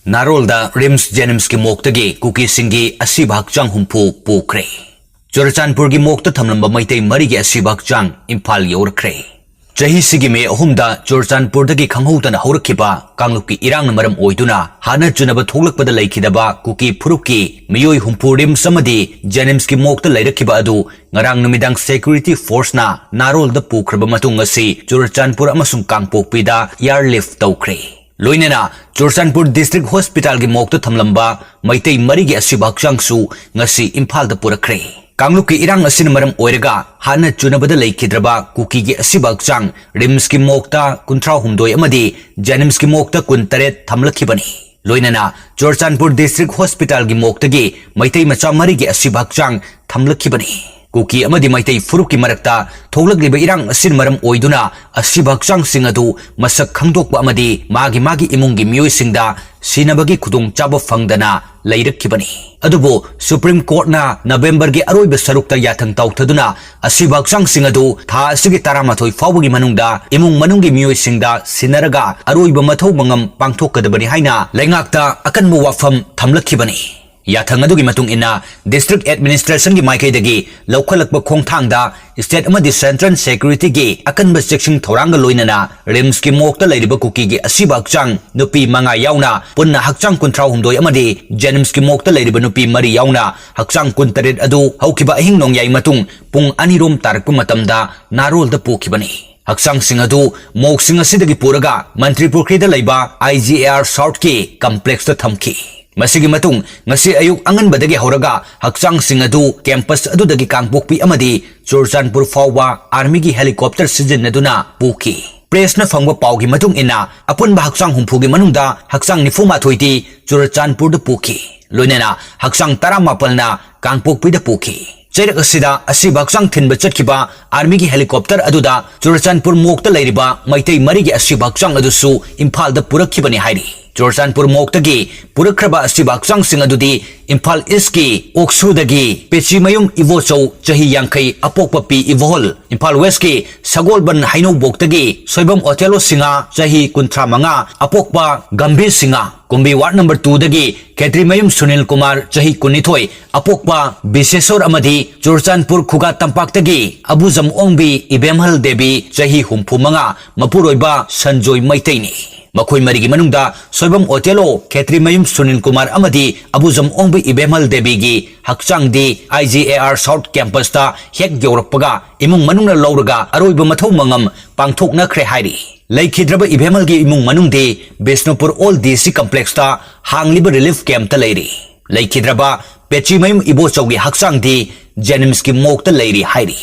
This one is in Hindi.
Narolda RIMS JNIMS की मोक्तगी cookie सिंगी asiba hakchang humpu pukhre. Churachanpur की मोक्त थमलंबा meiteigi मरी की asiba hakchang Imphal यौरख्रे. Chahi sigi me ahumda Churachanpur dagi khanghoudana haurakhiba kangluk की irang मरम ओइदुना हाना चुनबा थोगलकपदा लैखिदबा कुकी फुरुकी मियोई humpu RIMS amadi JNIMS की मोक्त लैरखिबा अदु ngarang numidang security force na Narolda pukhre matung asi Churachanpur amasung kangpokpida airlift tawkhre. लोइनेना चुरचानपुर डिस्ट्रिक्ट हॉस्पिटल की मोक्त थमलंबा meiteigi मरी की asiba hakchang su ngasi Imphal da purakkhre. कांगलुक की इरांग असिन मरम ओइरगा हाना चुनबदा लैखिद्रबा कुकी की asiba hakchang RIMS की मोक्ता 38 अमदी JNIMS की मोक्ता 38 थमलखिबनी. लोइनेना चुरचानपुर डिस्ट्रिक्ट हॉस्पिटल की मोक्तगी meiteigi मचा मरी की asiba hakchang थमलखिबनी. कुकी अमदी meiteigi फुरुक की मरक्ता थोगलकलिबा इरांग असिन मरम ओइदुना asiba hakchang सिंग अदु मसक खंगदोकबा अमदी मागी इमुंगी मियोइसिंगदा सिनबगी खुदोंग चाबा फंगदना लैरखिबनी. अदुबो सुप्रीम कोर्ट ना नवंबर की अरोइबा सरुकता याथंग तौथदुना asiba hakchang सिंग अदु था असिगी 13 फावबगी मनुंगदा इमुंग मनुंगी मियोइसिंगदा सिनरगा अरोइबा मथौ मंगम पांगथोकदबनी हाइना लैंगाकता अकनबो वाफम थमलखिबनी. याथंग अदुगी मतुंग इना डिस्ट्रिक्ट एडमिनिस्ट्रेशन की माइकैदगी लौखलकबा खोंगथांगदा स्टेट अमदी सेंट्रल सिक्योरिटी की अकनबा सेक्शन थौरांग लोइनना RIMS की मोक्ता लैरिबा कुकी की asiba hakchang नुपी मंगा याउना पुन्ना hakchang 38 अमदी JNIMS की मोक्ता लैरिबा नुपी मरी याउना hakchang 38 अदु हौखिबा अहिंग नोंयाई मतुंग पुंग अनिरोम तारकपा मतमदा Narolda पुखिबनी. hakchang sing adu mok sing asidagi puraga Manipur khida laiba IGAR South की complex ta thamki. मसिगी मतुंग ngasi ayuk anganbadagi horaga hakchang sing adu campus adudagi kangpokpi amadi Churachanpur fawwa army gi helicopter sijinnaduna puki. Press na fangwa pawgi matung ina apunba hakchang humpugi manungda hakchang 93 ti Churachanpur da puki. Loinena hakchang 18 na kangpokpi da puki. Chairak asida asiba hakchang thinba chatkiba army gi helicopter aduda Churachanpur mokta lairiba meiteigi mari gi asiba hakchang adusu Imphal da purakhibani hairi. Churachanpur मोक्तगी पुरखरबा asiba hakchang sing adudi Imphal East की ओक्सुदगी पेचिमयुम इवोचौ चही यांखै अपोकपा पी इवोहल Imphal West की सगोलबन हाइनौ बोक्तगी सोइबम ओटेलो सिंगा चही 35 अपोकपा गंभीर सिंगा कुंबी वार्ड नंबर 2 दगी केत्रिमयुम सुनील कुमार चही 19 अपोकपा बिसेसोर अमदी Churachanpur खुगा तंपाक्तगी अबुजम ओंगबी इबेमहल देवी चही 35 मपुरोइबा संजोय meiteigi. मखोई मरीगी मनुंगदा सोइबम ओटेलो केत्रिमयुम सुनील कुमार अमदी अबुजम ओंबी इबेमल देवीगी hakchang दी IGAR South campus ता हेक यौरकपगा इमुंग मनुंगना लौरगा अरोइबा मथौ मंगम पांगथोकनख्रे हाइरी. लैखिद्रबा इबेमलगी इमुंग मनुंगदे बिष्णुपुर ओल DC complex ता हांगलिबा रिलीफ कैंप ता लैरी. लैखिद्रबा पेचिमयुम इबोचौगी hakchang दी JNIMS की मोक्ता लैरी हाइरी.